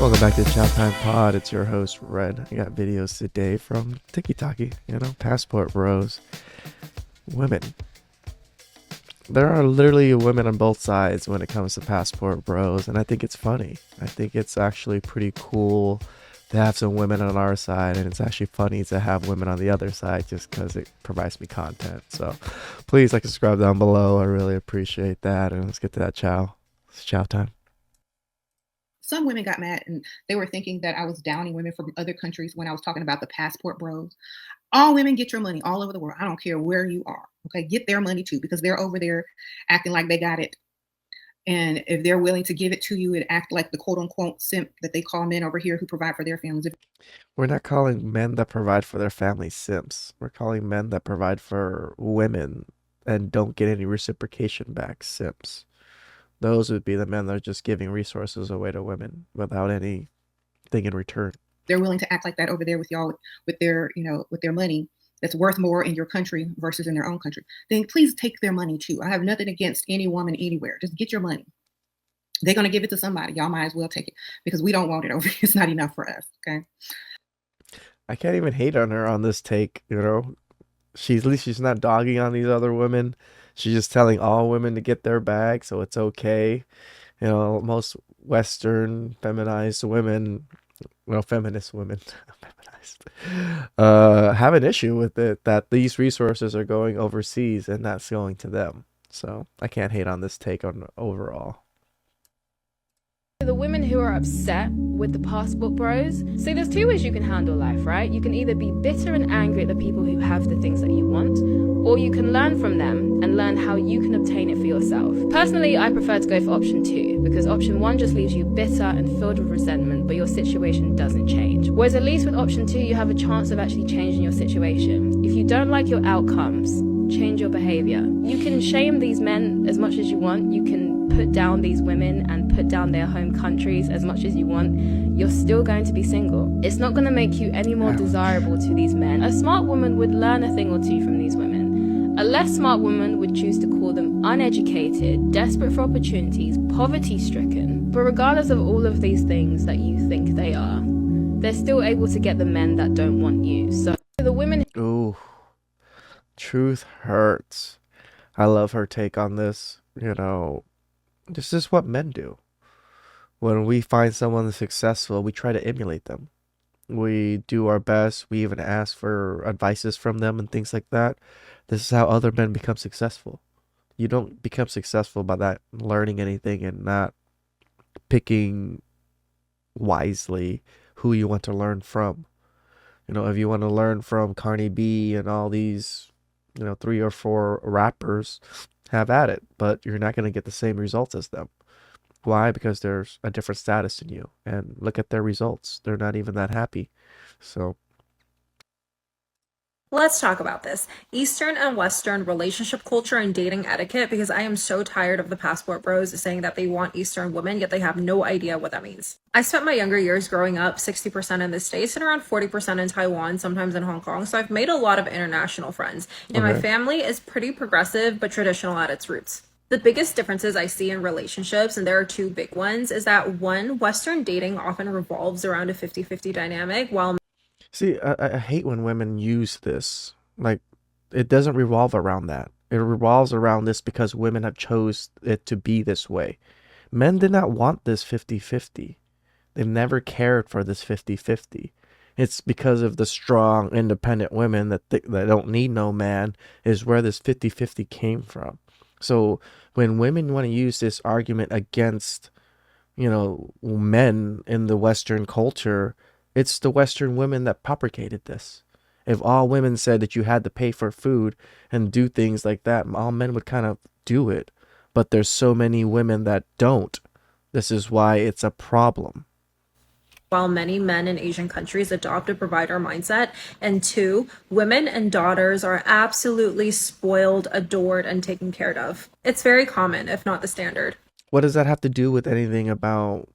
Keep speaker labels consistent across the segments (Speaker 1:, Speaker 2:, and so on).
Speaker 1: Welcome back to the Chow Time Pod. It's your host, Red. I got videos today from TikTok, passport bros. Women. There are literally women on both sides when it comes to passport bros, and I think it's funny. I think it's actually pretty cool to have some women on our side, and it's actually funny to have women on the other side just because it provides me content. So please like and subscribe down below. I really appreciate that, and let's get to that chow. It's chow time.
Speaker 2: Some women got mad and they were thinking that I was downing women from other countries when I was talking about the passport bros. All women get your money all over the world. I don't care where you are. Okay, get their money too, because they're over there acting like they got it. And if they're willing to give it to you and act like the quote unquote simp that they call men over here who provide for their families.
Speaker 1: We're not calling men that provide for their families simps. We're calling men that provide for women and don't get any reciprocation back simps. Those would be the men that are just giving resources away to women without anything in return.
Speaker 2: They're willing to act like that over there with y'all, with their, with their money that's worth more in your country versus in their own country. Then please take their money too. I have nothing against any woman anywhere. Just get your money. They're going to give it to somebody. Y'all might as well take it because we don't want it over here. It's not enough for us. Okay.
Speaker 1: I can't even hate on her on this take. At least she's not dogging on these other women. She's just telling all women to get their bag, so it's okay. Most Western feminized women, feminist women, feminized, have an issue with it that these resources are going overseas and that's going to them. So I can't hate on this take on overall.
Speaker 3: The women who are upset with the passport bros, so there's two ways you can handle life, right? You can either be bitter and angry at the people who have the things that you want, or you can learn from them and learn how you can obtain it for yourself. Personally, I prefer to go for option 2, because option 1 just leaves you bitter and filled with resentment, but your situation doesn't change. Whereas at least with option 2, you have a chance of actually changing your situation. If you don't like your outcomes, change your behavior. You can shame these men as much as you want. You can put down these women and put down their home countries as much as you want. You're still going to be single. It's not going to make you any more desirable to these men. A smart woman would learn a thing or two from these women. A less smart woman would choose to call them uneducated, desperate for opportunities, poverty-stricken. But regardless of all of these things that you think they are, they're still able to get the men that don't want you. So the women...
Speaker 1: Ooh. Truth hurts. I love her take on this. This is what men do. When we find someone successful, we try to emulate them. We do our best. We even ask for advices from them and things like that. This is how other men become successful. You don't become successful by not learning anything and not picking wisely who you want to learn from. If you want to learn from Cardi B and all these 3 or 4 rappers, have at it, but you're not going to get the same results as them. Why? Because there's a different status in you, and look at their results. They're not even that happy. So
Speaker 4: let's talk about this. Eastern and Western relationship culture and dating etiquette, because I am so tired of the passport bros saying that they want Eastern women, yet they have no idea what that means. I spent my younger years growing up 60% in the States and around 40% in Taiwan, sometimes in Hong Kong. So I've made a lot of international friends. And my family is pretty progressive, but traditional at its roots. The biggest differences I see in relationships, and there are 2 big ones, is that 1, Western dating often revolves around a 50-50 dynamic, while
Speaker 1: see, I hate when women use this. Like, it doesn't revolve around that. It revolves around this because women have chose it to be this way. Men did not want this 50-50. They've never cared for this 50-50. It's because of the strong, independent women that don't need no man is where this 50-50 came from. So when women want to use this argument against, men in the Western culture, it's the Western women that propagated this. If all women said that you had to pay for food and do things like that, all men would kind of do it. But there's so many women that don't. This is why it's a problem.
Speaker 4: While many men in Asian countries adopt a provider mindset, and 2, women and daughters are absolutely spoiled, adored, and taken care of. It's very common, if not the standard.
Speaker 1: What does that have to do with anything about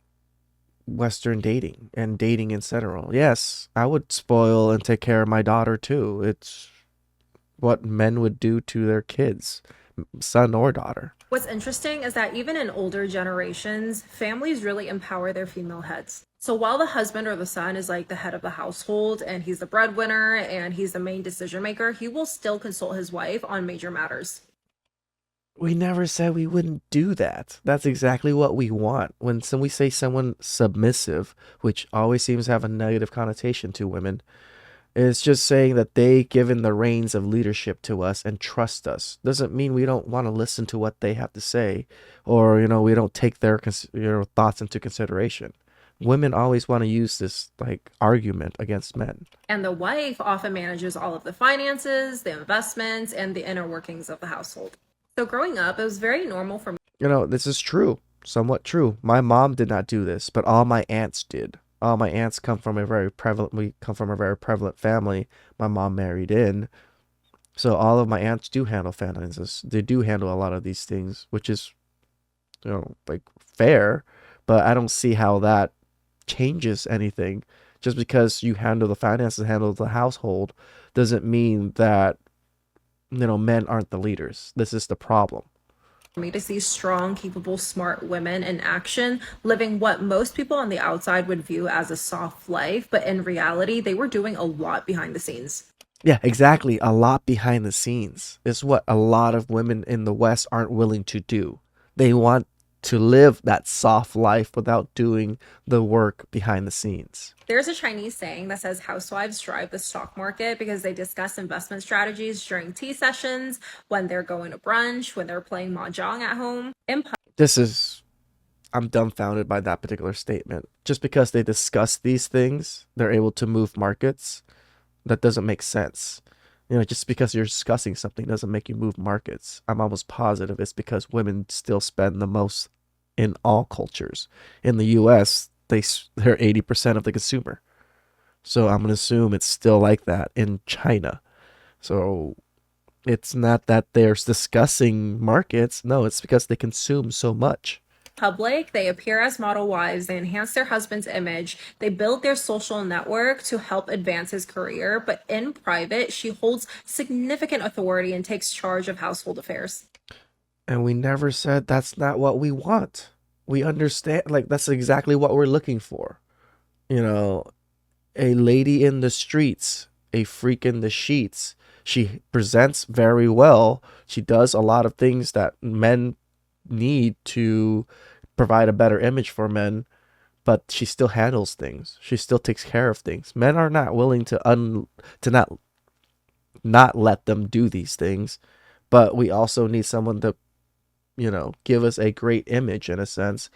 Speaker 1: Western dating and dating in general? Yes, I would spoil and take care of my daughter too. It's what men would do to their kids, son or daughter.
Speaker 4: What's interesting is that even in older generations, families really empower their female heads. So while the husband or the son is like the head of the household and he's the breadwinner and he's the main decision maker, he will still consult his wife on major matters.
Speaker 1: We never said we wouldn't do that. That's exactly what we want. When we say someone submissive, which always seems to have a negative connotation to women, it's just saying that they given the reins of leadership to us and trust us. Doesn't mean we don't want to listen to what they have to say, or we don't take their thoughts into consideration. Women always want to use this like argument against men.
Speaker 4: And the wife often manages all of the finances, the investments, and the inner workings of the household. So growing up, it was very normal for me.
Speaker 1: This is true, somewhat true. My mom did not do this, but all my aunts did. All my aunts come from we come from a very prevalent family. My mom married in. So all of my aunts do handle finances. They do handle a lot of these things, which is, like fair, but I don't see how that changes anything. Just because you handle the finances, handle the household, doesn't mean that, men aren't the leaders. This is the problem.
Speaker 4: Me to see strong, capable, smart women in action, living what most people on the outside would view as a soft life, but in reality, they were doing a lot behind the scenes.
Speaker 1: Yeah, exactly. A lot behind the scenes is what a lot of women in the West aren't willing to do. They want to live that soft life without doing the work behind the scenes.
Speaker 4: There's a Chinese saying that says housewives drive the stock market because they discuss investment strategies during tea sessions, when they're going to brunch, when they're playing mahjong at home.
Speaker 1: I'm dumbfounded by that particular statement. Just because they discuss these things, they're able to move markets. That doesn't make sense. Just because you're discussing something doesn't make you move markets. I'm almost positive it's because women still spend the most in all cultures. In the US, they're 80% of the consumer. So I'm going to assume it's still like that in China. So it's not that they're discussing markets. No, it's because they consume so much.
Speaker 4: Public, they appear as model wives, they enhance their husband's image, they build their social network to help advance his career, but in private, she holds significant authority and takes charge of household affairs.
Speaker 1: And we never said that's not what we want. We understand, like, that's exactly what we're looking for. You know, a lady in the streets, a freak in the sheets. She presents very well. She does a lot of things that men need to provide a better image for men, but she still handles things. She still takes care of things. Men are not willing to not let them do these things, but we also need someone to, give us a great image in a sense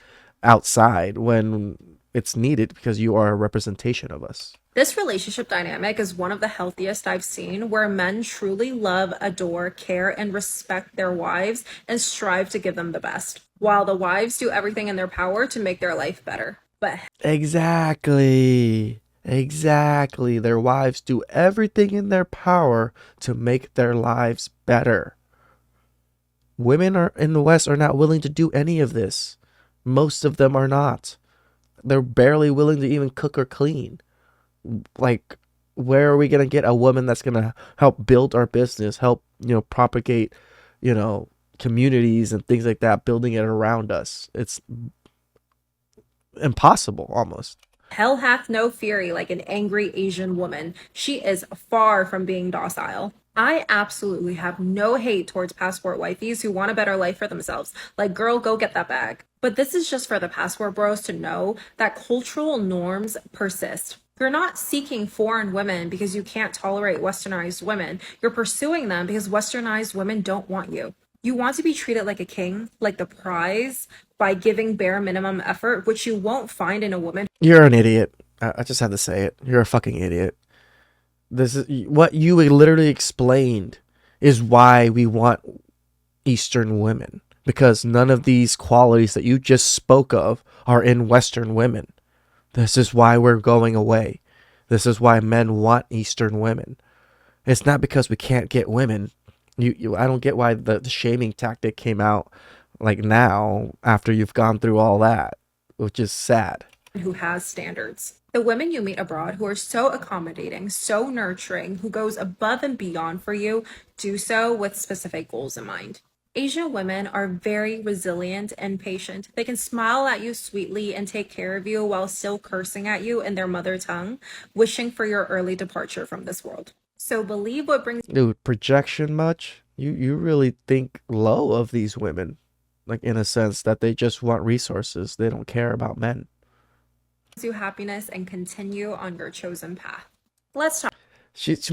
Speaker 1: outside when it's needed because you are a representation of us.
Speaker 4: This relationship dynamic is one of the healthiest I've seen, where men truly love, adore, care, and respect their wives and strive to give them the best, while the wives do everything in their power to make their life better. But
Speaker 1: Exactly. Exactly. Their wives do everything in their power to make their lives better. Women are in the West are not willing to do any of this. Most of them are not. They're barely willing to even cook or clean. Like, where are we going to get a woman that's going to help build our business, help, propagate, communities and things like that, building it around us? It's impossible almost.
Speaker 4: hell hath no fury like an angry Asian woman. She is far from being docile. I absolutely have no hate towards passport wifeys who want a better life for themselves. Like, girl, go get that bag. But this is just for the passport bros to know that cultural norms persist. You're not seeking foreign women because you can't tolerate westernized women. You're pursuing them because westernized women don't want you. You want to be treated like a king, like the prize, by giving bare minimum effort, which you won't find in a woman.
Speaker 1: You're an idiot. I just have to say it. You're a fucking idiot. This is what you literally explained is why we want Eastern women, because none of these qualities that you just spoke of are in Western women. This is why we're going away. This is why men want Eastern women. It's not because we can't get women. I don't get why the shaming tactic came out like now after you've gone through all that, which is sad.
Speaker 4: Who has standards. The women you meet abroad who are so accommodating, so nurturing, who goes above and beyond for you, do so with specific goals in mind. Asian women are very resilient and patient. They can smile at you sweetly and take care of you while still cursing at you in their mother tongue, wishing for your early departure from this world. So believe what brings
Speaker 1: Dude, projection much? You really think low of these women, like in a sense that they just want resources. They don't care about men.
Speaker 4: you happiness and continue on your chosen path. Let's talk
Speaker 1: She's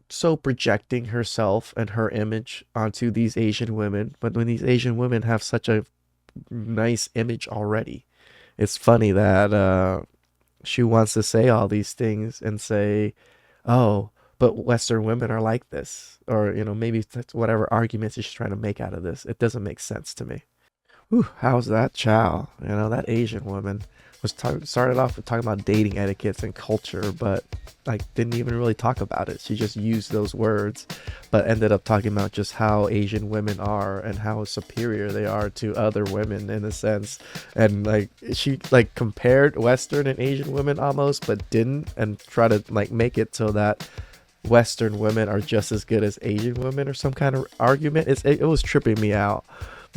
Speaker 1: so projecting herself and her image onto these Asian women, but when these Asian women have such a nice image already, it's funny that she wants to say all these things and say, "Oh, but Western women are like this," or maybe that's whatever arguments she's trying to make out of this. It doesn't make sense to me. Whew, how's that chow? That Asian woman started off with talking about dating etiquettes and culture, but like didn't even really talk about it. She just used those words, but ended up talking about just how Asian women are and how superior they are to other women in a sense. And like she like compared Western and Asian women almost, but didn't, and try to like make it so that Western women are just as good as Asian women or some kind of argument. It was tripping me out.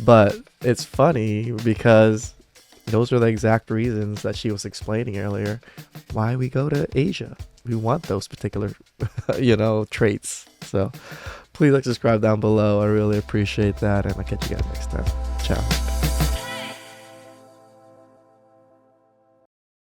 Speaker 1: But it's funny because those are the exact reasons that she was explaining earlier why we go to Asia. We want those particular, traits. So please like subscribe down below. I really appreciate that. And I'll catch you guys next time. Ciao.